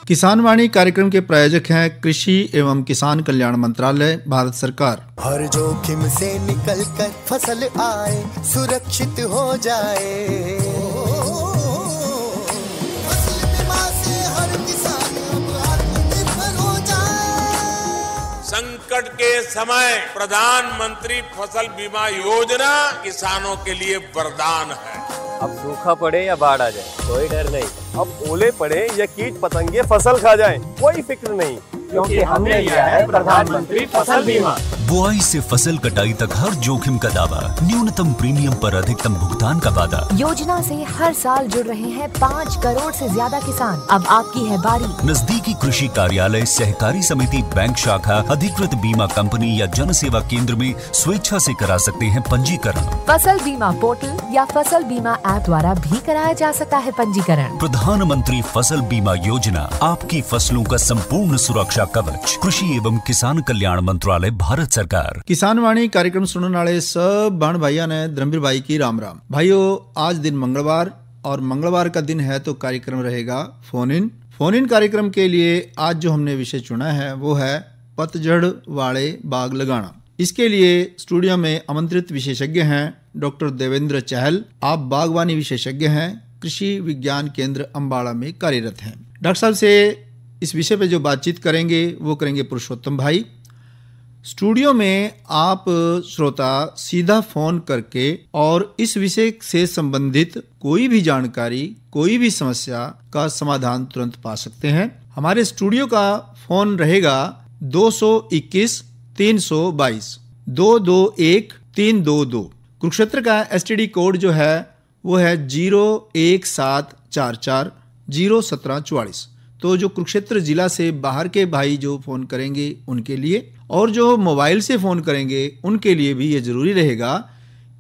किसान वाणी कार्यक्रम के प्रायोजक हैं कृषि एवं किसान कल्याण मंत्रालय, भारत सरकार। हर जोखिम से निकल कर फसल आए, सुरक्षित हो जाए, फसल बीमा से हर किसान अब आत्मनिर्भर हो जाए। संकट के समय प्रधानमंत्री फसल बीमा योजना किसानों के लिए वरदान है। अब सूखा पड़े या बाढ़ आ जाए कोई डर नहीं, अब ओले पड़े या कीट पतंगे फसल खा जाए कोई फिक्र नहीं, क्योंकि हमने लिया है प्रधानमंत्री फसल बीमा। बुआई से फसल कटाई तक हर जोखिम का दावा, न्यूनतम प्रीमियम पर अधिकतम भुगतान का वादा। योजना से हर साल जुड़ रहे हैं 5 करोड़ से ज्यादा किसान। अब आपकी है बारी। नजदीकी कृषि कार्यालय, सहकारी समिति, बैंक शाखा, अधिकृत बीमा कंपनी या जन सेवा केंद्र में स्वेच्छा से करा सकते हैं पंजीकरण। फसल बीमा पोर्टल या फसल बीमा ऐप द्वारा भी कराया जा सकता है पंजीकरण। प्रधानमंत्री फसल बीमा योजना, आपकी फसलों का संपूर्ण सुरक्षा कवच। कृषि एवं किसान कल्याण मंत्रालय, भारत सरकार। किसान वाणी कार्यक्रम सुनने वाले सब बाण भाइयों ने धर्मवीर भाई की राम राम। भाइयों, आज दिन मंगलवार और मंगलवार का दिन है तो कार्यक्रम रहेगा फोन इन कार्यक्रम के लिए आज जो हमने विषय चुना है वो है पतझड़ वाले बाग लगाना। इसके लिए स्टूडियो में आमंत्रित विशेषज्ञ हैं डॉक्टर देवेंद्र चहल। आप बागवानी विशेषज्ञ हैं, कृषि विज्ञान केंद्र अम्बाड़ा में कार्यरत हैं। डॉक्टर साहब से इस विषय पे जो बातचीत करेंगे वो करेंगे पुरुषोत्तम भाई। स्टूडियो में आप श्रोता सीधा फोन करके और इस विषय से संबंधित कोई भी जानकारी, कोई भी समस्या का समाधान तुरंत पा सकते हैं। हमारे स्टूडियो का फोन रहेगा 221 322 221 322। कुरुक्षेत्र का STD कोड जो है वो है 01744 01744। तो जो कुरुक्षेत्र जिला से बाहर के भाई जो फोन करेंगे उनके लिए, और जो मोबाइल से फ़ोन करेंगे उनके लिए भी ये ज़रूरी रहेगा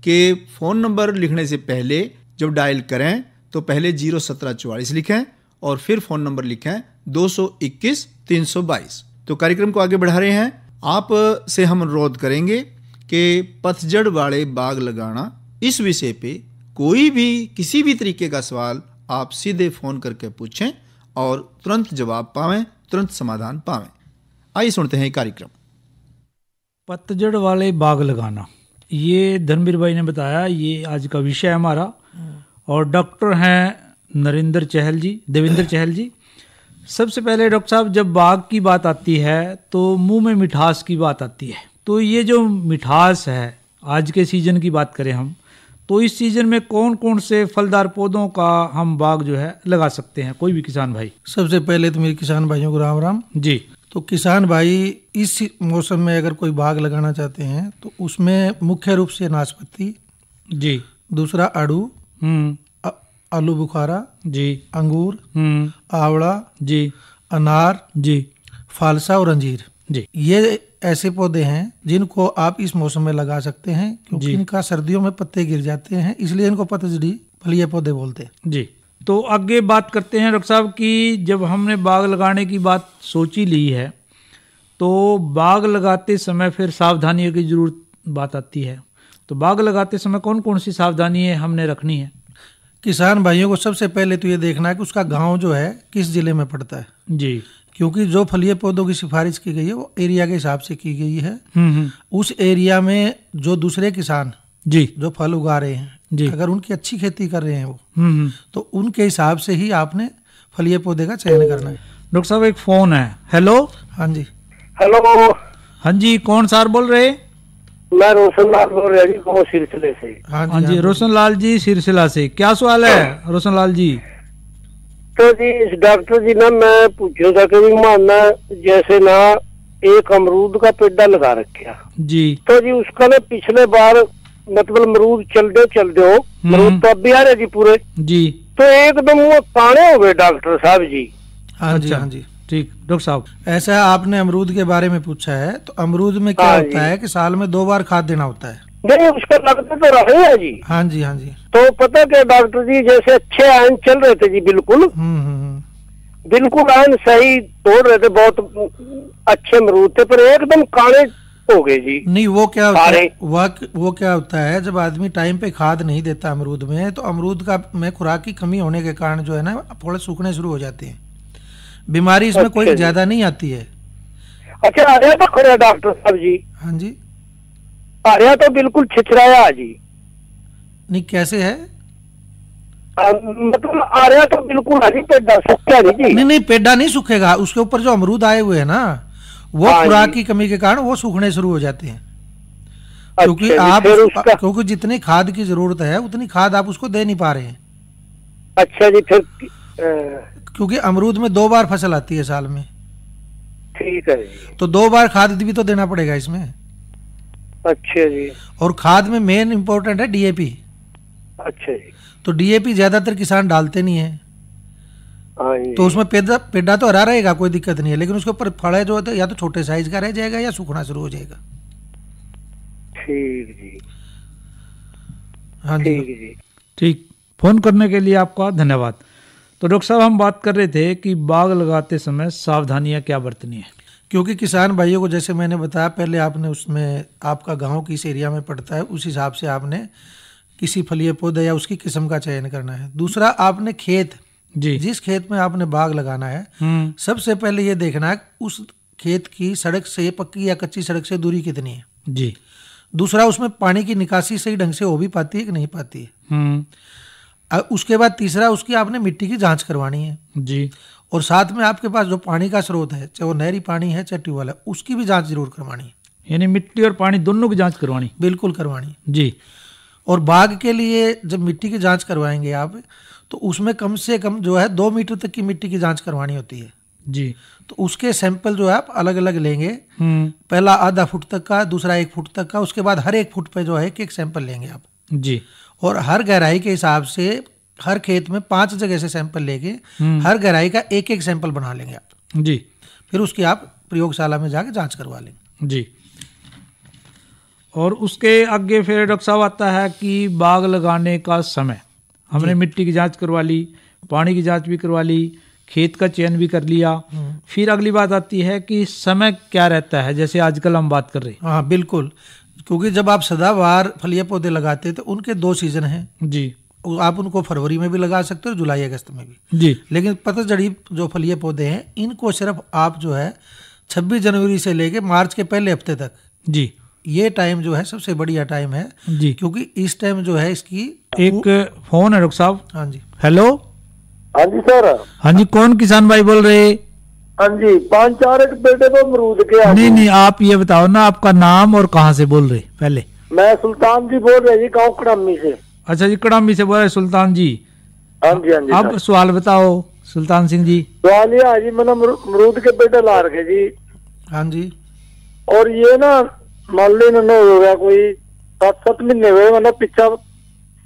कि फ़ोन नंबर लिखने से पहले जब डायल करें तो पहले 01744 लिखें और फिर फ़ोन नंबर लिखें 221 322। तो कार्यक्रम को आगे बढ़ा रहे हैं। आप से हम अनुरोध करेंगे कि पतझड़ वाले बाग लगाना इस विषय पे कोई भी किसी भी तरीके का सवाल आप सीधे फ़ोन करके पूछें और तुरंत जवाब पावें, तुरंत समाधान पावें। आइए सुनते हैं कार्यक्रम। पतझड़ वाले बाग लगाना, ये धर्मवीर भाई ने बताया, ये आज का विषय है हमारा। और डॉक्टर हैं देवेंद्र चहल जी। सबसे पहले डॉक्टर साहब, जब बाग की बात आती है तो मुंह में मिठास की बात आती है। तो ये जो मिठास है, आज के सीजन की बात करें हम, तो इस सीजन में कौन कौन से फलदार पौधों का हम बाग जो है लगा सकते हैं, कोई भी किसान भाई? सबसे पहले तो मेरे किसान भाइयों को राम राम जी। तो किसान भाई इस मौसम में अगर कोई बाग लगाना चाहते हैं तो उसमें मुख्य रूप से नाशपाती जी, दूसरा आड़ू, आलू बुखारा जी, अंगूर, आंवला जी, अनार जी, फालसा और अंजीर जी, ये ऐसे पौधे हैं जिनको आप इस मौसम में लगा सकते हैं, क्योंकि इनका सर्दियों में पत्ते गिर जाते हैं, इसलिए इनको पतझड़ी फलीय पौधे बोलते हैं जी। तो आगे बात करते हैं डॉक्टर साहब की, जब हमने बाग लगाने की बात सोची ली है तो बाग लगाते समय फिर सावधानियों की जरूरत बात आती है। तो बाग लगाते समय कौन कौन सी सावधानियां हमने रखनी है? किसान भाइयों को सबसे पहले तो ये देखना है कि उसका गांव जो है किस जिले में पड़ता है जी, क्योंकि जो फलीय पौधों की सिफारिश की गई है वो एरिया के हिसाब से की गई है। उस एरिया में जो दूसरे किसान जी जो फल उगा रहे हैं जी, अगर उनकी अच्छी खेती कर रहे हैं वो तो उनके हिसाब से ही आपने फलीय पौधे का चयन करना है। डॉक्टर साहब एक फोन है। हेलो। हाँ जी। हेलो। हाँ जी, कौन सर बोल रहे? मैं रोशन लाल बोल रहा जी, सिलसिले से। हाँ जी, रोशन लाल जी सिलसिला से। क्या सवाल है रोशन लाल जी? तो जी डॉक्टर जी ना, मैं पूछो था कि मानना जैसे ना एक अमरूद का पेड़ा लगा रखा जी, तो जी उसका ना पिछले बार मतलब अमरूद चल दो अमरूद तो अब भी आ रहे जी पूरे जी, तो एकदम वो काणे हो गए डॉक्टर साहब जी। हाँ जी, हाँ जी, ठीक। डॉक्टर साहब, ऐसा आपने अमरूद के बारे में पूछा है, तो अमरूद में क्या होता है कि साल में 2 बार खाद देना होता है। नहीं, उसका लगते तो रहे हैं जी। हाँ जी, हाँ जी। तो पता क्या डॉक्टर जी, जैसे अच्छे आयन चल रहे थे जी, बिल्कुल बिल्कुल आयन सही तोड़ रहे थे, बहुत अच्छे अमरूद थे, पर एकदम काले हो गए जी। नहीं, वो क्या होता है, वो क्या होता है, जब आदमी टाइम पे खाद नहीं देता अमरूद में, तो अमरूद का में खुराक की कमी होने के कारण जो है ना थोड़े सूखने शुरू हो जाते हैं। बीमारी इसमें कोई अच्छा ज्यादा नहीं आती है। अच्छा, आर्या तो खड़ा डॉक्टर साहब जी, हाँ जी, आर्या तो बिल्कुल छिछराया जी। नहीं कैसे है? मतलब आर्या तो बिल्कुल हरी पेड़ा सूखा नहीं जी। नहीं पेड़ा नहीं सूखेगा, उसके ऊपर जो अमरूद आए हुए हैं ना, वो हाँ खुराक जी। की कमी के कारण वो सूखने शुरू हो जाते हैं। अच्छा क्योंकि जी, आप फिर उसका क्योंकि जितनी खाद की जरूरत है उतनी खाद आप उसको दे नहीं पा रहे हैं। अच्छा जी, फिर क्योंकि अमरूद में 2 बार फसल आती है साल में, ठीक है जी। तो 2 बार खाद भी तो देना पड़ेगा इसमें। अच्छा जी। और खाद में मेन इंपॉर्टेंट है डीएपी। अच्छा जी। तो डीएपी ज्यादातर किसान डालते नहीं है, हाँ जी। तो उसमें पेड़ा तो हरा रहेगा, कोई दिक्कत नहीं है, लेकिन उसके ऊपर फड़े जो होते हैं या तो छोटे साइज का रह जाएगा या सूखना शुरू हो जाएगा। ठीक जी। हाँ जी, ठीक जी। ठीक, फोन करने के लिए आपका धन्यवाद। तो डॉक्टर साहब, हम बात कर रहे थे कि बाग लगाते समय सावधानियां क्या बरतनी है। क्योंकि किसान भाइयों को जैसे मैंने बताया पहले, आपने उसमें आपका गांव किस एरिया में पड़ता है उस हिसाब से आपने किसी फलीय पौधे या उसकी किस्म का चयन करना है। दूसरा, आपने खेत जी, जिस खेत में आपने बाग लगाना है, सबसे पहले ये देखना है उस खेत की सड़क से, पक्की या कच्ची सड़क से दूरी कितनी है जी। दूसरा, उसमें पानी की निकासी सही ढंग से हो भी पाती है कि नहीं पाती है। उसके बाद तीसरा, उसकी आपने मिट्टी की जांच करवानी है जी। और साथ में आपके पास जो पानी का स्रोत है, चाहे वो नहरी पानी है चाहे ट्यूबवेल है, उसकी भी जांच जरूर करवानी है। यानी मिट्टी और पानी दोनों की जांच करवानी। बिल्कुल करवानी जी। और बाग के लिए जब मिट्टी की जांच करवाएंगे आप, तो उसमें कम से कम जो है 2 मीटर तक की मिट्टी की जांच करवानी होती है जी। तो उसके सैंपल जो है आप अलग अलग लेंगे। पहला आधा फुट तक का, दूसरा 1 फुट तक का, उसके बाद हर 1 फुट पे जो है एक सैंपल लेंगे आप जी। और हर गहराई के हिसाब से हर खेत में 5 जगह से सैंपल लेके हर गहराई का एक एक सैंपल बना लेंगे आप जी। फिर उसकी आप प्रयोगशाला में जाके जांच करवा लेंगे जी। और उसके आगे फिर डॉक्टर साहब आता है कि बाग लगाने का समय। हमने मिट्टी की जांच करवा ली, पानी की जांच भी करवा ली, खेत का चयन भी कर लिया, फिर अगली बात आती है कि समय क्या रहता है, जैसे आजकल हम बात कर रहे हैं। हाँ बिल्कुल, क्योंकि जब आप सदाबहार फलीय पौधे लगाते हैं तो उनके 2 सीजन हैं जी। आप उनको फरवरी में भी लगा सकते हो, जुलाई अगस्त में भी जी। लेकिन पतझड़ी जो फलीय पौधे हैं इनको सिर्फ आप जो है 26 जनवरी से लेके मार्च के पहले हफ्ते तक जी, ये टाइम जो है सबसे बढ़िया टाइम है जी। क्योंकि इस टाइम जो है इसकी एक फोन है डॉक्टर साहब। हाँ जी। हेलो। हाँ जी सर। हाँ जी, कौन किसान भाई बोल रहे? हाँ जी, 5-4 एक पेड़े तो अमरूद के। नहीं नहीं, आप ये बताओ ना आपका नाम और कहाँ से बोल रहे पहले। मैं सुल्तान जी बोल रहे जी, गाँव कड़ामी से। अच्छा जी, कड़ामी से बोल रहे सुल्तान जी। हाँ जी। हाँ जी। अब सवाल बताओ सुल्तान सिंह जी। सवाल ये है जी, मैंने अमरूद के पेड़े ला रखे जी। हाँ जी। और ये ना मान ली न हो गया कोई 7-7 महीने हुए, मतलब पिछा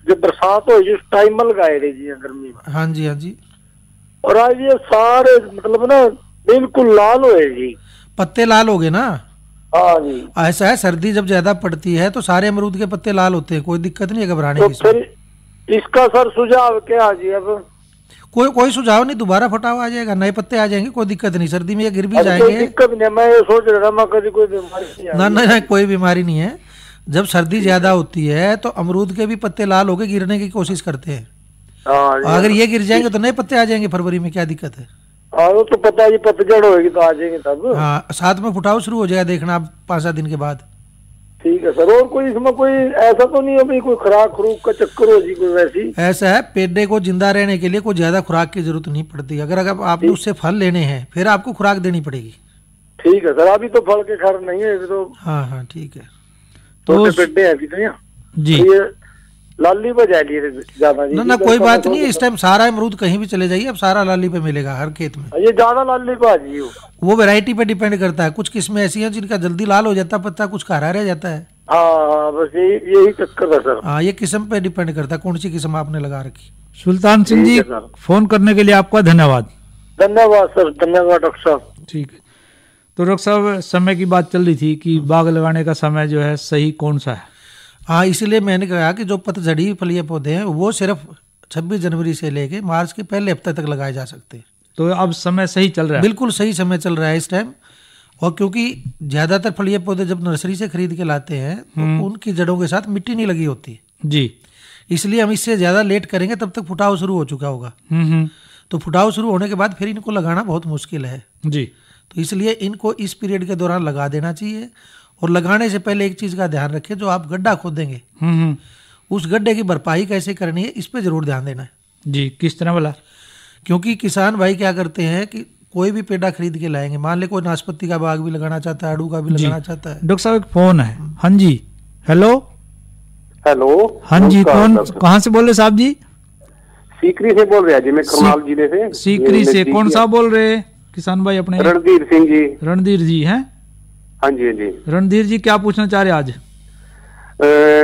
जब बरसात हो उस टाइम में लगाए रहे जी गर्मी में। हाँ जी। हाँ जी। और आज ये सारे मतलब ना बिल्कुल लाल हुए जी, पत्ते लाल हो गए ना। हाँ जी। ऐसा है, सर्दी जब ज्यादा पड़ती है तो सारे अमरूद के पत्ते लाल होते हैं, कोई दिक्कत नहीं है घबराने तो की। फिर इसका सर सुझाव क्या जी? अब कोई सुझाव नहीं, दोबारा फटावा आ जाएगा, नए पत्ते आ जाएंगे, कोई दिक्कत नहीं, सर्दी में ये गिर भी कोई जाएंगे। दिक्कत नहीं, मैं ये सोच रहा था मैं कभी कोई बीमारी नहीं ना ना ना, कोई बीमारी नहीं है। जब सर्दी ज्यादा होती है तो अमरूद के भी पत्ते लाल होके गिरने की कोशिश करते हैं। हाँ जी। अगर ये गिर जाएंगे तो नए पत्ते आ जाएंगे फरवरी में, क्या दिक्कत है? हाँ वो तो पता है जी, पतझड़ होगी तो आ जाएंगे तब। हाँ, साथ में फुटाव शुरू हो जाएगा, देखना आप 5-7 दिन के बाद। ठीक है सर। और कोई इसमें कोई ऐसा तो नहीं है भाई कोई खुराक का चक्कर हो जी कोई वैसी? ऐसा है, पेड़े को जिंदा रहने के लिए कोई ज्यादा खुराक की जरूरत नहीं पड़ती। अगर आपने उससे फल लेने हैं फिर आपको खुराक देनी पड़ेगी। ठीक है सर। अभी तो फल के खैर नहीं है, अभी तो हाँ हाँ ठीक है। तो पेड़े हैं अभी तो यहाँ जी। ये लाली बजा लिए ज्यादा जी। ना ना कोई बात नहीं है, इस टाइम सारा अमरूद कहीं भी चले जाइए, अब सारा लाली पे मिलेगा हर खेत में। ये ज्यादा लाली को आ जी वो वैरायटी पे डिपेंड करता है, कुछ किस्में ऐसी हैं जिनका जल्दी लाल हो जाता है पत्ता, कुछ का हरा रह जाता है। हाँ बस यही चक्कर है सर। हाँ, ये किस्म पे डिपेंड करता है कौन सी किस्म आपने लगा रखी। सुल्तान सिंह जी, फोन करने के लिए आपका धन्यवाद। धन्यवाद सर, धन्यवाद डॉक्टर साहब। ठीक है। तो डॉक्टर साहब, समय की बात चल रही थी कि बाग लगाने का समय जो है सही कौन सा है। हाँ, इसीलिए मैंने कहा कि जो पतझड़ी फलीय पौधे हैं वो सिर्फ 26 जनवरी से लेके मार्च के पहले हफ्ते तक लगाए जा सकते हैं। तो अब समय सही चल रहा है? बिल्कुल सही समय चल रहा है इस टाइम। और क्योंकि ज्यादातर फलीय पौधे जब नर्सरी से खरीद के लाते हैं तो उनकी जड़ों के साथ मिट्टी नहीं लगी होती जी, इसलिए हम इससे ज्यादा लेट करेंगे तब तक फुटाव शुरू हो चुका होगा। तो फुटाव शुरू होने के बाद फिर इनको लगाना बहुत मुश्किल है जी। तो इसलिए इनको इस पीरियड के दौरान लगा देना चाहिए। और लगाने से पहले एक चीज़ का ध्यान रखें, जो आप गड्ढा खोदेंगे उस गड्ढे की भरपाई कैसे करनी है, इस पे जरूर ध्यान देना है जी। किस तरह वाला? क्योंकि किसान भाई क्या करते हैं कि कोई भी पेड़ा खरीद के लाएंगे, मान ले कोई नाशपाती का बाग भी लगाना चाहता है, आड़ू का भी लगाना चाहता है। डॉक्टर साहब एक फोन है। हाँ जी, हेलो। हेलो, हाँ जी, कौन, कहाँ से बोल रहे साहब जी? सीकरी से बोल रहे हैं जी, मैं करनाल जिले से। सीकरी से कौन सा बोल रहे किसान भाई अपने? रणधीर सिंह जी। रणधीर जी हैं? हाँ जी, हाँ जी। रणधीर जी क्या पूछना चाह रहे आज?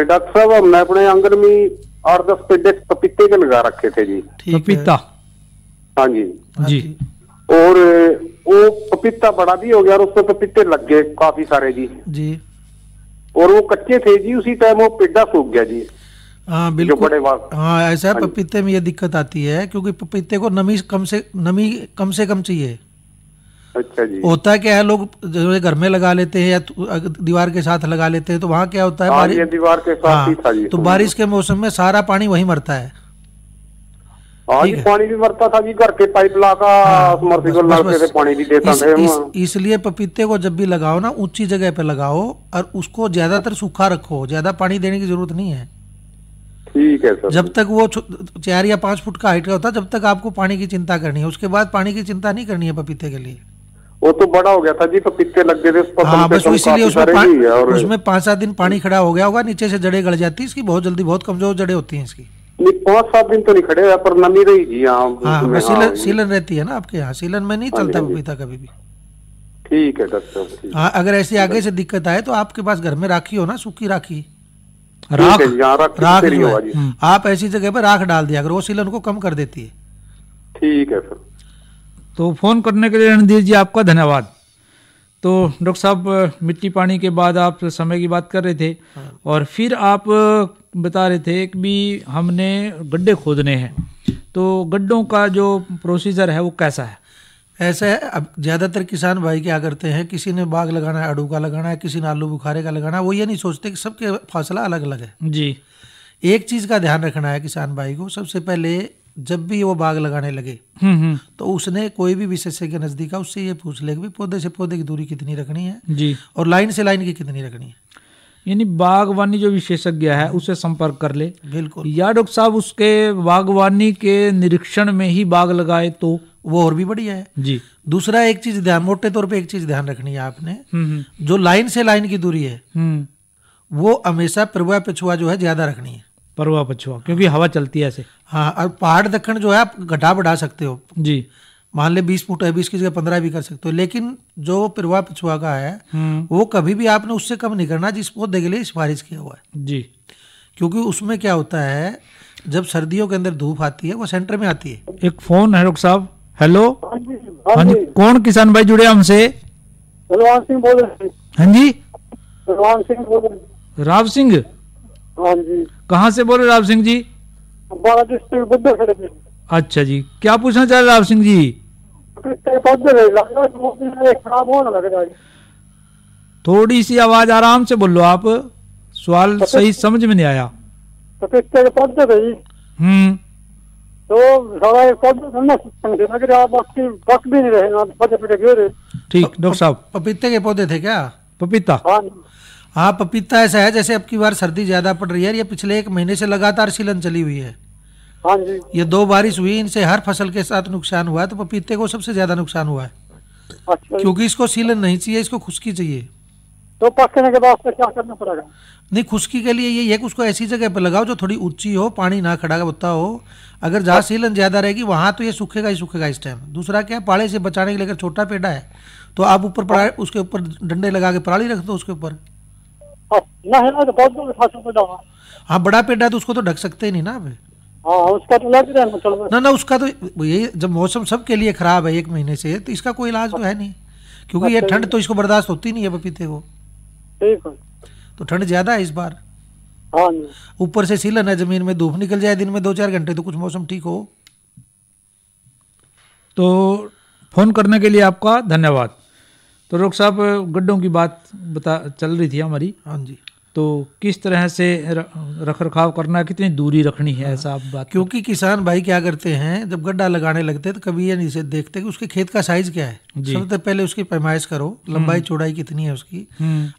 डॉक्टर साहब, हमने अपने आंगन में 8-10 पेड़ पपीते के लगा रखे थे जी। पपीता? हाँ जी जी। और वो पपीता बड़ा भी हो गया और उसमें पपीते लग गए काफी सारे जी। और वो कच्चे थे जी, उसी टाइम वो पेड़ा सूख गया जी। हाँ बिल्कुल। हाँ ऐसा है, पपीते में ये दिक्कत आती है क्योंकि पपीते को नमी कम से कम चाहिए। अच्छा जी। होता है क्या है, लोग जो घर में लगा लेते हैं या दीवार के साथ लगा लेते हैं, तो वहाँ क्या होता है, दीवार के साथ ही था जी। तो बारिश के मौसम में सारा पानी वहीं मरता है। पानी भी मरता था जी, घर के पाइप लाका सबमर्सिबल नलके से पानी भी देता था। इसलिए पपीते को जब भी लगाओ ना, ऊंची जगह पे लगाओ और उसको ज्यादातर सूखा रखो, ज्यादा पानी देने की जरूरत नहीं है। ठीक है सर। जब तक वो 4 या 5 फुट का हाइट का होता है, जब तक आपको पानी की चिंता करनी है, उसके बाद पानी की चिंता नहीं करनी है पपीते के लिए। वो तो बड़ा हो गया था जी, पपीते लग गए थे। हाँ बस इसीलिए उसमें 5-7 दिन पानी खड़ा हो गया होगा, नीचे से जड़ें गड़ जाती है इसकी, बहुत जल्दी, बहुत कमजोर जड़ें होती हैं इसकी। 5-7 दिन तो नहीं खड़े हुआ, पर नमी रही जी। हाँ सीलन रहती है ना आपके यहाँ, सीलन में नहीं चलता पपीता कभी भी। ठीक है डॉक्टर। हाँ अगर ऐसी आगे से दिक्कत आए तो आपके पास घर में राखी हो ना, सूखी राखी, राख जो है, आप ऐसी जगह पर राख डाल दिया अगर, वो सीलन को कम कर देती है। ठीक है सर। तो फोन करने के लिए रणधीर जी आपका धन्यवाद। तो डॉक्टर साहब, मिट्टी पानी के बाद आप समय की बात कर रहे थे और फिर आप बता रहे थे कि भी हमने गड्ढे खोदने हैं, तो गड्ढों का जो प्रोसीजर है वो कैसा है? ऐसा है, अब ज़्यादातर किसान भाई क्या करते हैं, किसी ने बाग लगाना है, आड़ू का लगाना है, किसी ने आलू बुखारे का लगाना है, वो ये नहीं सोचते कि सबके फासला अलग अलग है जी। एक चीज़ का ध्यान रखना है किसान भाई को, सबसे पहले जब भी वो बाग लगाने लगे तो उसने कोई भी विशेषज्ञ के नज़दीक है, उससे ये पूछ ले कि पौधे से पौधे की दूरी कितनी रखनी है जी, और लाइन से लाइन की कितनी रखनी है। यानी बागवानी जो विशेषज्ञ है उससे संपर्क कर ले। बिल्कुल। या डॉक्टर साहब उसके बागवानी के निरीक्षण में ही बाग लगाए तो वो और भी बढ़िया है जी। दूसरा एक चीज ध्यान, मोटे तौर पे एक चीज ध्यान रखनी है आपने, जो लाइन से लाइन की दूरी है वो हमेशा परवा पछुआ जो है ज्यादा रखनी है। परवा पछुआ, क्योंकि हवा चलती है ऐसे। हाँ, और पहाड़ दक्षिण जो है आप घटा बढ़ा सकते हो जी, मान ले 20 फुट है, 20 की जगह 15 भी कर सकते हो, लेकिन जो परवा पछुआ का है वो कभी भी आपने उससे कम नहीं करना जिस पौधे के लिए सिफारिश किया हुआ है जी। क्योंकि उसमें क्या होता है, जब सर्दियों के अंदर धूप आती है वो सेंटर में आती है। एक फोन है डॉक्टर साहब। हेलो। हाँ जी, कौन किसान भाई जुड़े हमसे? बलवान सिंह बोल रहे हैं। हाँ जी, बलवान सिंह बोल रहे हैं। राव सिंह? हाँ जी। कहाँ से बोल रहे राव सिंह जी? हमारा डिस्ट्रिक्ट बुद्धेश्वर से। अच्छा जी, क्या पूछना चाह रहे राव सिंह जी? खराब होने लग रहा है। थोड़ी सी आवाज आराम से बोलो आप, सवाल सही समझ में नहीं आया। पपीते के पौधे थे जी, तो सारा एक पौधे लग रहा, बाकी पक भी नहीं रहे, पौधे गिरे। ठीक डॉक्टर साहब, पपीते के पौधे थे क्या? पपीता? हाँ, पपीता ऐसा है जैसे अब की बार सर्दी ज्यादा पड़ रही है, ये पिछले 1 महीने से लगातार सीलन चली हुई है। हाँ जी। ये 2 बारिश हुई, इनसे हर फसल के साथ नुकसान हुआ है, तो पपीते को सबसे ज्यादा नुकसान हुआ है। अच्छा। क्योंकि इसको सीलन नहीं चाहिए, इसको खुश्की चाहिए। तो पकने के बाद क्या करना पड़ेगा? नहीं, खुश्की के लिए यही है कि उसको ऐसी जगह पर लगाओ जो थोड़ी ऊंची हो, पानी ना खड़ा होता हो। अगर जहाँ सीलन ज्यादा रहेगी वहां तो ये सूखेगा ही सूखेगा इस टाइम। दूसरा क्या है, पाले से बचाने के लिए अगर छोटा पेड़ा है तो आप ऊपर उसके ऊपर डंडे लगा के पराली रख दो उसके ऊपर। हाँ, बड़ा पेड़ा तो उसको तो ढक सकते ही नहीं ना आप। हाँ, उसका तो लग रहा है ना, उसका तो यही, जब मौसम सबके लिए खराब है 1 महीने से, तो इसका कोई इलाज तो है नहीं, क्योंकि ये ठंड तो इसको बर्दाश्त होती नहीं है पपीते को। ठीक है। तो ठंड ज्यादा है इस बार। हाँ, ऊपर से सीलन है, जमीन में धूप निकल जाए दिन में 2-4 घंटे तो कुछ मौसम ठीक हो। तो फोन करने के लिए आपका धन्यवाद। तो डॉक्टर साहब, गड्ढों की बात चल रही थी हमारी। हाँ जी। तो किस तरह से रख रखाव करना, कितनी दूरी रखनी है, ऐसा आप बात। क्योंकि किसान भाई क्या करते हैं, जब गड्ढा लगाने लगते हैं तो कभी ये नहीं से देखते कि उसके खेत का साइज क्या है। सबसे पहले उसकी पैमाइश करो, लंबाई चौड़ाई कितनी है उसकी,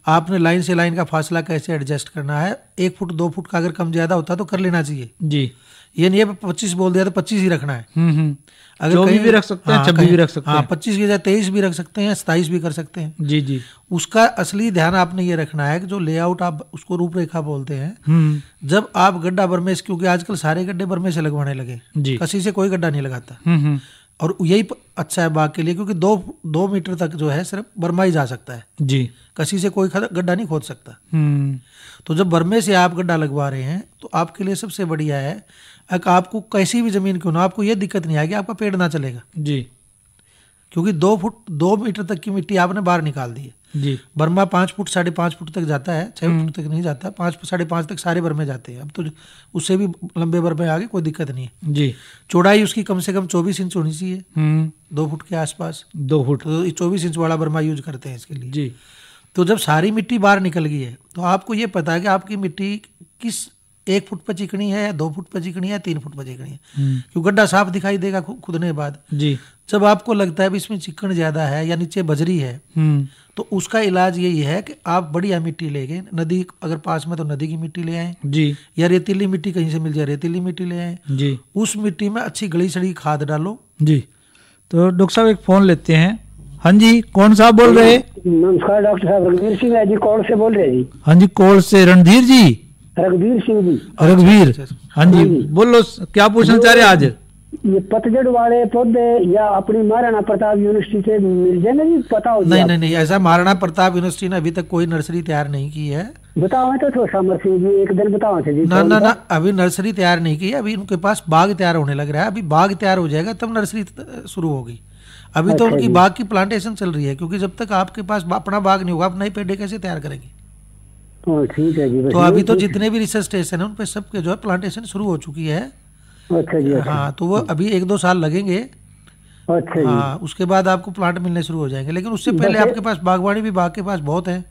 आपने लाइन से लाइन का फासला कैसे एडजस्ट करना है। 1 फुट 2 फुट का अगर कम ज्यादा होता तो कर लेना चाहिए जी। ये नहीं है 25 बोल दिया तो 25 ही रखना है। अगर 24 भी रख सकते हैं, 26 भी रख सकते हैं, 25 की जगह 23 भी रख सकते हैं, 27 भी कर सकते हैं जी जी। उसका असली ध्यान आपने ये रखना है कि जो लेआउट आप उसको रूपरेखा बोलते हैं, जब आप गड्ढा बरमेस, क्योंकि आजकल सारे गड्ढे बरमेस से लगवाने लगे, कसी से कोई गड्ढा नहीं लगाता। और यही अच्छा है बाग के लिए, क्योंकि 2 मीटर तक जो है सिर्फ बरमा ही जा सकता है जी, कसी से कोई गड्ढा नहीं खोद सकता। तो जब बरमे से आप गड्ढा लगवा रहे हैं तो आपके लिए सबसे बढ़िया है, आपको कैसी भी जमीन क्यों ना, आपको ये दिक्कत नहीं आएगी आपका पेड़ ना चलेगा जी, क्योंकि 2 मीटर तक की मिट्टी आपने बाहर निकाल दी है जी। बर्मा 5 फुट 5.5 फुट तक जाता है, 6 फुट तक नहीं जाता, 5 5.5 तक सारे बर्मे जाते हैं। अब तो उससे भी लंबे बर्मे आगे कोई दिक्कत नहीं है जी। चौड़ाई उसकी कम से कम 24 इंच होनी चाहिए, 2 फुट के आसपास, 2 फुट, तो 24 इंच वाला बर्मा यूज करते हैं इसके लिए जी। तो जब सारी मिट्टी बाहर निकल गई है तो आपको ये पता है कि आपकी मिट्टी किस 1 फुट पर चिकनी है, 2 फुट पर चिकनी है, 3 फुट पर चिकनी है, क्योंकि गड्ढा साफ दिखाई देगा खुदने के बाद जी। जब आपको लगता है इसमें चिकन ज्यादा है या नीचे बजरी है, तो उसका इलाज यही है कि आप बढ़िया मिट्टी लेंगे, नदी अगर पास में तो नदी की मिट्टी ले आए जी, या रेतीली मिट्टी कहीं से मिल जाए रेतीली मिट्टी ले आए जी। उस मिट्टी में अच्छी गली सड़ी खाद डालो जी। तो डॉक्टर साहब एक फोन लेते हैं। हाँ जी, कौन साहब बोल रहे हैं? नमस्कार डॉक्टर साहब, रणधीर सिंह है जी, कोल से बोल रहे हैं जी। हाँ जी, कोल से रणधीर जी, रघुवीर सिंह जी। रघुवीर, हाँ जी बोलो, क्या पूछना चाह रहे हैं आज? ये पतझड़ वाले पौधे या अपनी महाराणा प्रताप यूनिवर्सिटी से मिल जाए ना जी, पता हो? नहीं, ऐसा महाराणा प्रताप यूनिवर्सिटी ने अभी तक कोई नर्सरी तैयार नहीं की है। बताओ तो थोड़ा समर सिंह जी, एक दिन बताओ जी। ना, अभी नर्सरी तैयार नहीं की है, अभी उनके पास बाग तैयार होने लग रहा है। अभी बाग तैयार हो जाएगा तब नर्सरी शुरू होगी। अभी तो उनकी बाग की प्लांटेशन चल रही है, क्योंकि जब तक आपके पास अपना बाग नहीं होगा आप नए पेड़ कैसे तैयार करेंगे? ठीक है जी। तो अभी तो जितने भी रिसर्च स्टेशन है उन पे सबके जो है प्लांटेशन शुरू हो चुकी है। अच्छा जी। हाँ, तो वो अभी 1-2 साल लगेंगे। अच्छा जी। हाँ, उसके बाद आपको प्लांट मिलने शुरू हो जाएंगे, लेकिन उससे पहले आपके पास बागवानी भी बाग के पास बहुत है,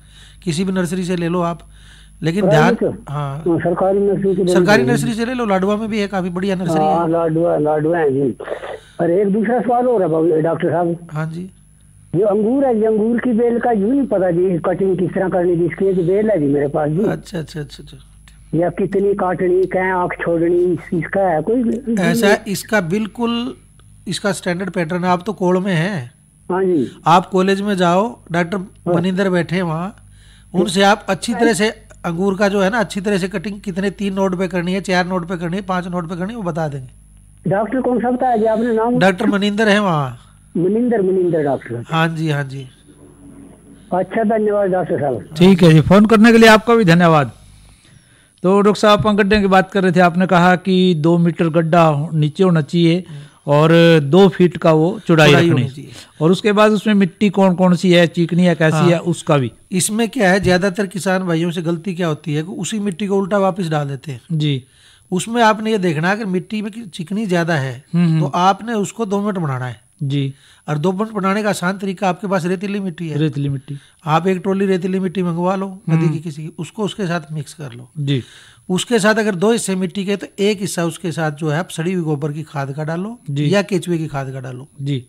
किसी भी नर्सरी से ले लो आप। लेकिन ध्यान, हाँ सरकारी नर्सरी से ले लो, लाडवा में भी है काफी बढ़िया नर्सरी है। लाडवा है जी। और एक दूसरा सवाल हो रहा है डॉक्टर साहब। हाँ जी, जो अंगूर है जी, अंगूर की बेल का यूं नहीं पता जी, कटिंग किस तरह करनी थी, इसकी एक बेल है जी मेरे पास जी। अच्छा, या कितनी काटनी, क्या आँख छोड़नी, इसका है कोई ऐसा? इसका बिल्कुल इसका स्टैंडर्ड पैटर्न है। आप तो कोल में हैं। हाँ जी। आप कॉलेज में जाओ, डॉक्टर मनिंदर बैठे वहाँ, उनसे आप अच्छी तरह से अंगूर का जो है ना, अच्छी तरह से कटिंग कितने 3 नोट पे करनी है, 4 नोट पे करनी है, 5 नोट पे करनी है, वो बता देंगे। डॉक्टर कौन सा बताया जी आपने नाम? डॉक्टर मनिंदर है वहाँ। मनिंदर डॉक्टर। हाँ जी। अच्छा, धन्यवाद डॉक्टर साहब। ठीक है जी, फोन करने के लिए आपका भी धन्यवाद। तो डॉक्टर साहब अपन गड्ढे की बात कर रहे थे, आपने कहा कि 2 मीटर गड्ढा नीचे होना चाहिए और 2 फीट का वो चौड़ाई रखनी चाहिए, और उसके बाद उसमें मिट्टी कौन सी है, चिकनी है, कैसी है, उसका भी। इसमें क्या है, ज्यादातर किसान भाइयों से गलती क्या होती है कि उसी मिट्टी को उल्टा वापस डाल देते हैं जी। उसमें आपने ये देखना है कि मिट्टी में चिकनी ज्यादा है तो आपने उसको 2 मिनट बनाना है जी। और 2 मिनट बनाने का आसान तरीका, आपके पास रेतीली मिट्टी है, रेतीली मिट्टी आप 1 ट्रॉली रेतीली मिट्टी मंगवा लो नदी की किसी, उसको उसके साथ मिक्स कर लो जी। उसके साथ अगर 2 हिस्से मिट्टी के तो 1 हिस्सा उसके साथ जो है आप सड़ी हुई गोबर की खाद का डालो या केचुए की खाद का डालो जी।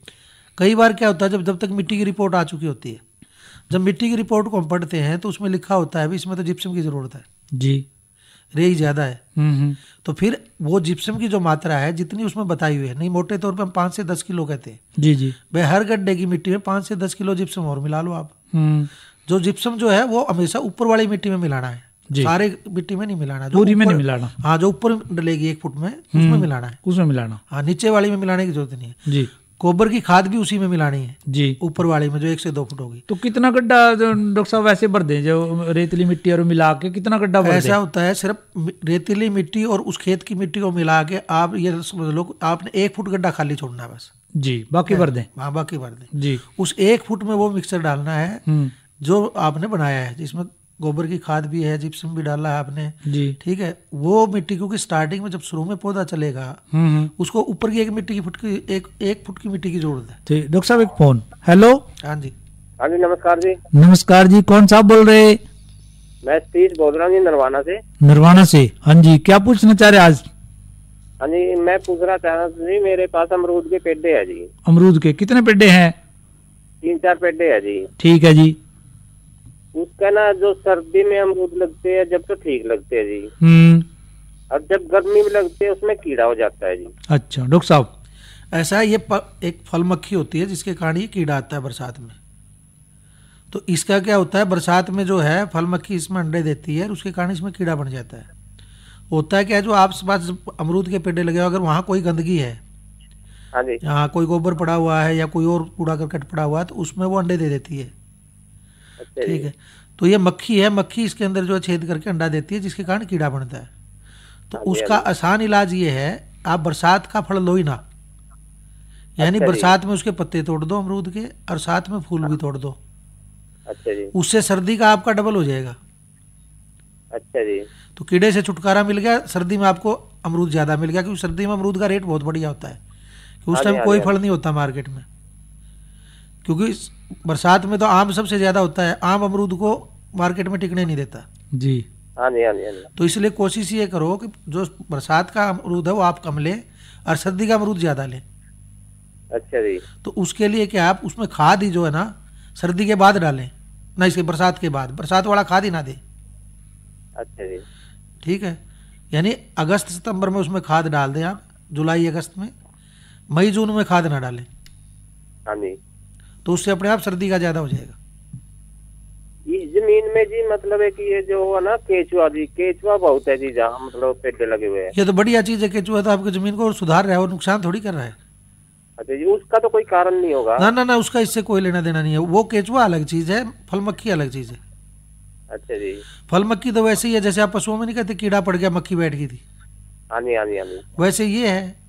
कई बार क्या होता है, जब तक मिट्टी की रिपोर्ट आ चुकी होती है, जब मिट्टी की रिपोर्ट को हम पढ़ते हैं तो उसमें लिखा होता है इसमें तो जिप्सम की जरूरत है जी, रेई ज्यादा है। तो फिर वो जिप्सम की जो मात्रा है जितनी उसमें बताई हुई है, नहीं मोटे तौर पे हम 5 से 10 किलो कहते हैं जी। भाई हर गड्ढे की मिट्टी में 5 से 10 किलो जिप्सम और मिला लो आप। जो जिप्सम जो है वो हमेशा ऊपर वाली मिट्टी में मिलाना है, सारे मिट्टी में नहीं मिलाना, पूरी में नहीं मिलाना। हाँ, जो ऊपर डलेगी 1 फुट में उसमें मिलाना है, उसमें मिलाना। हाँ, नीचे वाली में मिलाने की जरूरत नहीं है जी। गोबर की खाद भी उसी में मिलानी है जी, ऊपर वाली में जो 1 से 2 फुट होगी। तो कितना गड्ढा डॉक्टर साहब वैसे भर दें, जो रेतीली मिट्टी और मिला के कितना गड्ढा भर दें? ऐसा होता है, सिर्फ रेतीली मिट्टी और उस खेत की मिट्टी को मिला के आप ये समझ लो आपने 1 फुट गड्ढा खाली छोड़ना है बस जी, बाकी भर दें। हाँ, बाकी भर दें जी। उस 1 फुट में वो मिक्सचर डालना है जो आपने बनाया है, जिसमें गोबर की खाद भी है, जिप्सम भी डाला है आपने जी। ठीक है, वो मिट्टी, क्योंकि स्टार्टिंग में जब शुरू में पौधा चलेगा उसको ऊपर की 1 मिट्टी की फुट की 1 फुट की मिट्टी की जरूरत है। ठीक, डॉक्टर साहब एक फोन। हेलो। हाँ जी। हाँ जी, नमस्कार जी। नमस्कार जी, कौन साहब बोल रहे? मैं सतीश बोल रहा हूँ जी, नरवाना से। नरवाना से, हाँ जी, क्या पूछना चाह रहे आज? हाँ जी, मैं पूछ रहा था जी, मेरे पास अमरूद के पेड़े है जी। अमरूद के कितने पेड़े हैं? 3-4 पेड़े है जी। ठीक है जी। उसका ना जो सर्दी में अमरूद लगते हैं जब तो ठीक लगते हैं जी, और जब गर्मी में लगते हैं उसमें कीड़ा हो जाता है जी। अच्छा डॉक्टर साहब, ऐसा है, ये एक फल मक्खी होती है जिसके कारण ये कीड़ा आता है बरसात में। तो इसका क्या होता है, बरसात में जो है फल मक्खी इसमें अंडे देती है और उसके कारण इसमें कीड़ा बन जाता है। होता है क्या, जो आप पास अमरूद के पेड़े लगे हो, अगर वहाँ कोई गंदगी है, हाँ जी, यहाँ कोई गोबर पड़ा हुआ है या कोई और कूड़ा करकट पड़ा हुआ है, तो उसमें वो अंडे दे देती है। ठीक है, तो ये मक्खी है, मक्खी इसके अंदर जो छेद करके अंडा देती है जिसके कारण कीड़ा बनता है। तो उसका आसान इलाज ये है, आप बरसात का फल लो ही ना, यानी बरसात में उसके पत्ते तोड़ दो अमरूद के और साथ में फूल भी तोड़ दो। अच्छा जी। उससे सर्दी का आपका डबल हो जाएगा। अच्छा जी। तो कीड़े से छुटकारा मिल गया, सर्दी में आपको अमरूद ज्यादा मिल गया, क्योंकि सर्दी में अमरूद का रेट बहुत बढ़िया होता है, कि उस टाइम कोई फल नहीं होता मार्केट में। क्योंकि बरसात में तो आम सबसे ज्यादा होता है, आम अमरूद को मार्केट में टिकने नहीं देता जी। हाँ जी, हाँ जी, हाँ जी। तो इसलिए कोशिश ये करो कि जो बरसात का अमरूद है वो आप कम लें और सर्दी का अमरूद ज्यादा लें। अच्छा जी। तो उसके लिए क्या, आप उसमें खाद ही जो है ना सर्दी के बाद डालें, ना इसके बरसात के बाद, बरसात वाला खाद ही ना दें। अच्छा जी। ठीक है, यानी अगस्त सितंबर में उसमें खाद डाल दें आप, जुलाई अगस्त में, मई जून में खाद ना डालें। हाँ जी। तो उससे अपने आप सर्दी का ज्यादा हो जाएगा। ये जमीन में जी मतलब है कि ये जो है ना केचुआ जी, केचुआ बहुत है जी जहाँ मतलब पेड़ लगे हुए हैं। ये तो बढ़िया चीज है, केचुआ तो आपकी जमीन को और सुधार रहा है और नुकसान थोड़ी कर रहा है। अच्छा जी, उसका तो कोई कारण नहीं होगा? ना ना ना, उसका इससे कोई लेना देना नहीं है। वो केचुआ अलग चीज है, फल मक्खी अलग चीज है। अच्छा जी। फल मक्खी तो वैसे ही है, जैसे आप पशुओं में नहीं कहते कीड़ा पड़ गया मक्खी बैठ गई थी, हाँ जी, हाँ जी, हाँ जी। वैसे ये है।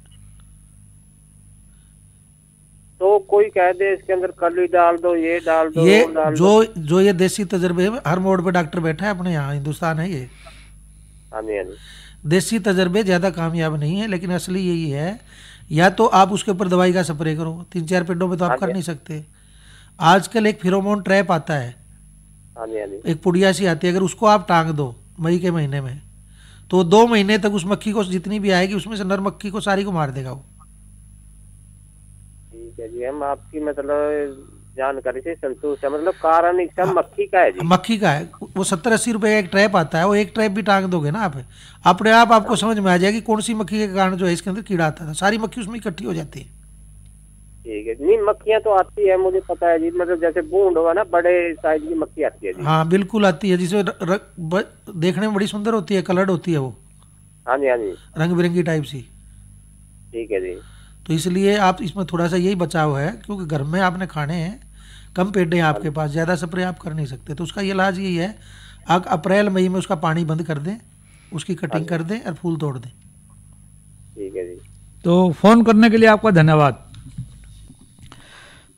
तो कोई कह दे इसके अंदर कली डाल दो, ये डाल दो, ये डाल दो। जो ये देसी तजर्बे में हर मोड़ पे डॉक्टर बैठा है अपने यहाँ, हिंदुस्तान है ये। हाँ जी, हाँ जी। देसी तजर्बे ज्यादा कामयाब नहीं है, लेकिन असली यही है, या तो आप उसके ऊपर दवाई का स्प्रे करो, 3-4 पेड़ों पे तो आप कर नहीं सकते। आजकल एक फिरोमोन ट्रैप आता है, हाँ जी, हाँ जी। एक पुड़िया सी आती है, अगर उसको आप टांग दो मई के महीने में, तो 2 महीने तक उस मक्खी को जितनी भी आएगी उसमें से नर मक्खी को सारी को मार देगा वो। ठीक है जी, हम आपकी मतलब जानकारी से संतुष्ट है। मतलब कारण इसका मक्खी का है जी? मक्खी का है। वो 70-80 रुपए का एक ट्रैप आता है, वो एक ट्रैप भी टांग दोगे ना आप, अपने आप आपको समझ में आ जाएगी कौन सी मक्खी के कारण जो है इसके अंदर कीड़ा आता था। सारी मक्खी उसमें इकट्ठी हो जाती है। ठीक है, नहीं मक्खियाँ तो आती है, मुझे पता है जी, मतलब जैसे बूंद होगा ना, बड़े साइज की मक्खी आती है जी। हाँ बिल्कुल आती है, जिसे देखने में बड़ी सुंदर होती है, कलर्ड होती है वो। हाँ जी, हाँ जी। रंग बिरंगी टाइप सी। ठीक है जी। तो इसलिए आप इसमें थोड़ा सा यही बचाव है, क्योंकि घर में आपने खाने हैं, कम पेड़ हैं आपके पास, ज़्यादा स्प्रे आप कर नहीं सकते। तो उसका इलाज यही है, आप अप्रैल मई में उसका पानी बंद कर दें, उसकी कटिंग कर दें और फूल तोड़ दें। ठीक है जी। तो फ़ोन करने के लिए आपका धन्यवाद।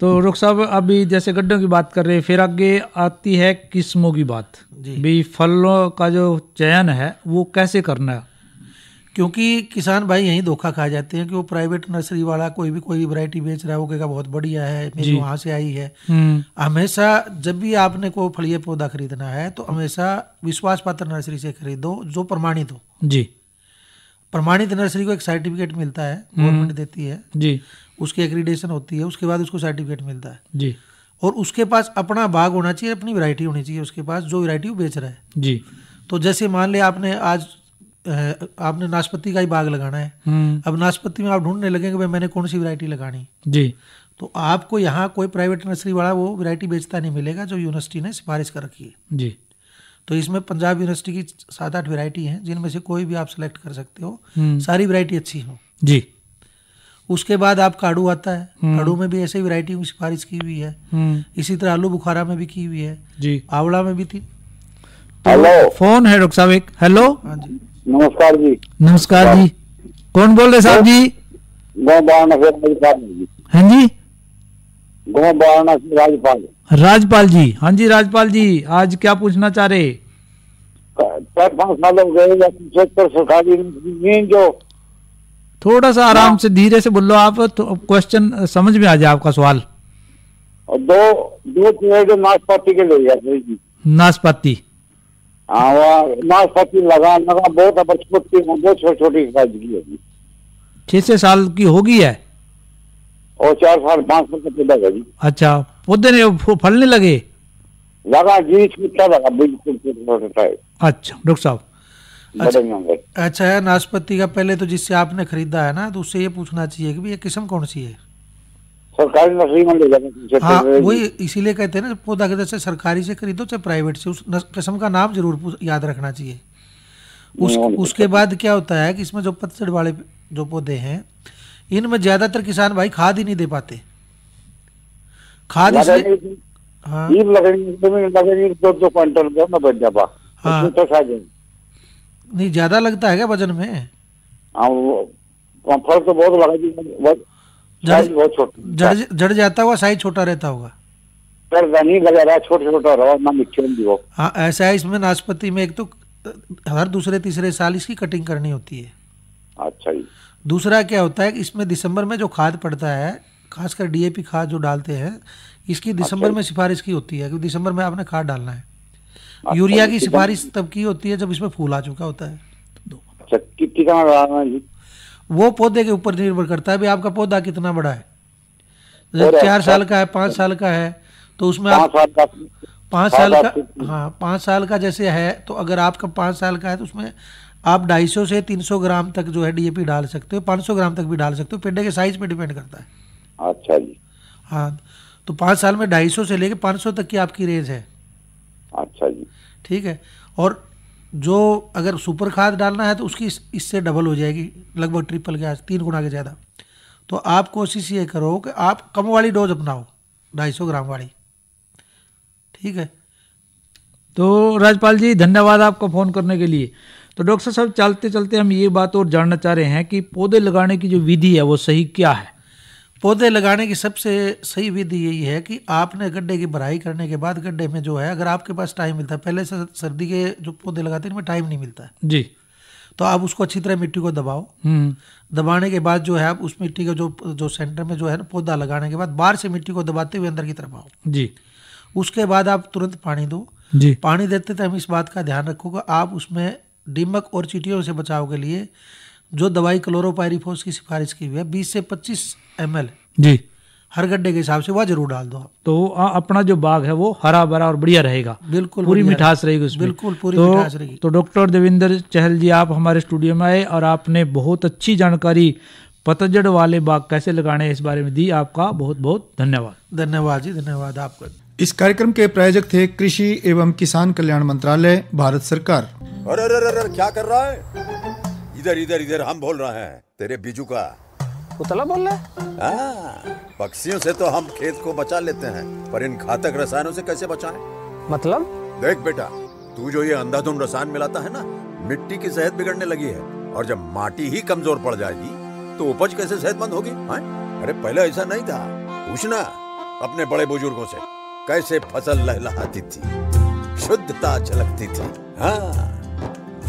तो रुख साहब, अभी जैसे गड्ढों की बात कर रहे हैं, फिर आगे आती है किस्मों की बात। भी फलों का जो चयन है वो कैसे करना है? क्योंकि किसान भाई यहीं धोखा खा जाते हैं कि वो प्राइवेट नर्सरी वाला कोई भी वैरायटी बेच रहा है, वो कहेगा बहुत बढ़िया है, मेरी वहाँ से आई है। हमेशा जब भी आपने कोई फलीय पौधा खरीदना है तो हमेशा विश्वास पात्र नर्सरी से खरीदो, जो प्रमाणित हो जी। प्रमाणित नर्सरी को एक सर्टिफिकेट मिलता है, गवर्नमेंट देती है जी, उसकी एक्रीडेशन होती है, उसके बाद उसको सर्टिफिकेट मिलता है जी। और उसके पास अपना बाग होना चाहिए, अपनी वैरायटी होनी चाहिए उसके पास, जो वैरायटी वो बेच रहा है जी। तो जैसे मान ले आपने नाशपाती का ही बाग लगाना है, अब नाशपाती में आप ढूंढने लगेंगे भाई मैंने कौन सी वैरायटी लगानी जी, तो आपको यहाँ कोई प्राइवेट नर्सरी वाला वो वैरायटी बेचता नहीं मिलेगा जो यूनिवर्सिटी ने सिफारिश कर रखी है जी। तो इसमें पंजाब यूनिवर्सिटी की 7-8 वैरायटी हैं, जिनमें से कोई भी आप सेलेक्ट कर सकते हो, सारी वैरायटी अच्छी हो जी। उसके बाद आप काड़ू आता है, काड़ू में भी ऐसे ही वैरायटी की सिफारिश की हुई है, इसी तरह आलू बुखारा में भी की हुई है जी, आंवला में भी थी। हेलो, फोन है डॉक्टर साहब एक। हेलो, हाँ जी, नमस्कार जी। नमस्कार जी, कौन बोल रहे साहब जी? हाँ जी, राजपाल। राजपाल जी, हाँ जी राजपाल जी, आज क्या पूछना चाह रहे? 4-5 साल हो गए जो थोड़ा सा आराम से धीरे से बोलो आप, तो क्वेश्चन समझ में आ जाए आपका सवाल। दो पेड़ नाशपाती के ले जाते जी। नाशपाती, हाँ वहाँ नाशपाती लगा बहुत छोटी बहुत छोटी साइज की होगी। 6 साल की होगी है और 4 साल 5 साल का पौधा है जी। अच्छा, पौधे ने फलने लगे? लगा जी, छोटा लगा बिल्कुल छोटा है। अच्छा डॉक्टर साहब, अच्छा है नाशपाती का। पहले तो जिससे आपने खरीदा है ना, तो उससे ये पूछना चाहिए कि ये किस्म कौन सी है। सरकारी नर्सरी में ले जाना। हाँ वही इसीलिए कहते हैं ना, पौधा के जैसे सरकारी से खरीदो चाहे प्राइवेट से, उस किस्म का नाम जरूर याद रखना चाहिए। उसके बाद क्या होता है कि इसमें जो पतझड़ वाले जो पौधे हैं, इनमें ज्यादातर किसान भाई खाद ही नहीं दे पाते। खाद इसलिए हाँ 2 क्विंटल तो नहीं ज्यादा लगता है क्या वजन में? फल तो बहुत लगा जी, बहुत छोटा जड़ जाता होगा, साइज छोटा रहता होगा। नहीं लगा रहा, छोटा रहा ना मिट्टी में भी। हाँ ऐसा है, इसमें नाशपाती में एक तो हर दूसरे तीसरे साल इसकी कटिंग करनी होती है। अच्छा जी। दूसरा क्या होता है कि इसमें दिसंबर में जो खाद पड़ता है, खासकर डीएपी खाद जो डालते हैं, इसकी दिसंबर में सिफारिश की होती है कि दिसंबर में आपने खाद डालना है। यूरिया की सिफारिश तब की होती है जब इसमें फूल आ चुका होता है। अच्छा कितना डालना जी? वो पौधे के ऊपर निर्भर करता है भी आपका पौधा कितना बड़ा है। 4 साल का है, 5 साल का है, तो उसमें आप 5 साल का, हाँ 5 साल का जैसे है, तो अगर आपका 5 साल का है तो उसमें आप 250 से 300 ग्राम तक जो है डीएपी डाल सकते हो, 500 ग्राम तक भी डाल सकते हो, पेड़ के साइज पे डिपेंड करता है। अच्छा जी। हाँ तो 5 साल में 250 से लेके 500 तक की आपकी रेंज है। अच्छा जी। ठीक है। और जो अगर सुपर खाद डालना है तो उसकी इससे डबल हो जाएगी, लगभग ट्रिपल के 3 गुना के ज़्यादा। तो आप कोशिश ये करो कि आप कम वाली डोज अपनाओ, 250 ग्राम वाली। ठीक है। तो राजपाल जी धन्यवाद आपका फ़ोन करने के लिए। तो डॉक्टर साहब चलते चलते हम ये बात और जानना चाह रहे हैं कि पौधे लगाने की जो विधि है वो सही क्या है? पौधे लगाने की सबसे सही विधि यही है कि आपने गड्ढे की भराई करने के बाद गड्ढे में जो है, अगर आपके पास टाइम मिलता है, पहले से सर्दी के जो पौधे लगाते हैं इनमें टाइम नहीं मिलता है जी, तो आप उसको अच्छी तरह मिट्टी को दबाओ। दबाने के बाद जो है आप उस मिट्टी का जो सेंटर में जो है ना पौधा लगाने के बाद बाहर से मिट्टी को दबाते हुए अंदर की तरफ आओ जी। उसके बाद आप तुरंत पानी दो जी। पानी देते टाइम इस बात का ध्यान रखो कि आप उसमें दीमक और चींटियों से बचाव के लिए जो दवाई क्लोरोपाइरीफॉस की सिफारिश की हुई है 20 से 25 ml जी हर गड्ढे के हिसाब से वह जरूर डाल दो आप। तो अपना जो बाग है वो हरा भरा और बढ़िया रहेगा। बिल्कुल पूरी मिठास रहेगी उसमें। बिल्कुल पूरी मिठास रहेगी। तो डॉक्टर देवेंद्र चहल जी आप हमारे स्टूडियो में आए और आपने बहुत अच्छी जानकारी पतझड़ वाले बाग कैसे लगाने हैं इस बारे में दी। आपका बहुत बहुत धन्यवाद। धन्यवाद जी, धन्यवाद आपका। इस कार्यक्रम के प्रायोजक थे कृषि एवं किसान कल्याण मंत्रालय, भारत सरकार। अरे क्या कर रहा है? इधर इधर इधर हम बोल रहे हैं तेरे बीजू का। उतला बोल रहा है? पक्षियों से तो हम खेत को बचा लेते हैं, पर इन घातक रसायनों से कैसे बचाएं? मतलब? देख बेटा, तू जो ये अंधाधुंध रसायन मिलाता है ना, मिट्टी की सेहत बिगड़ने लगी है। और जब माटी ही कमजोर पड़ जाएगी तो उपज कैसे सेहतमंद होगी? अरे पहले ऐसा नहीं था। पूछना अपने बड़े बुजुर्गों से, कैसे फसल लहलहाती थी, शुद्धता झलकती थी। हाँ,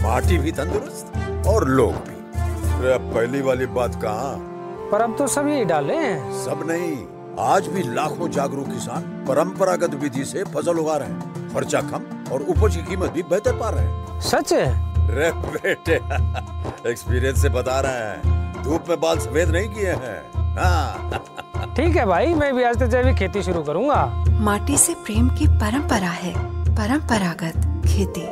माटी भी तंदुरुस्त और लोग भी। अब पहली वाली बात कहाँ? पर अब तो सब यही डाले हैं। सब नहीं, आज भी लाखों जागरूक किसान परंपरागत विधि से फसल उगा रहे हैं। खर्चा कम और उपज की कीमत भी बेहतर पा रहे हैं। सच है? रे बेटे, एक्सपीरियंस से बता रहे हैं, धूप में बाल सफेद नहीं किए हैं। हाँ। ठीक है भाई, मैं भी आज से जैविक खेती शुरू करूंगा। माटी से प्रेम की परंपरा है, परंपरागत खेती।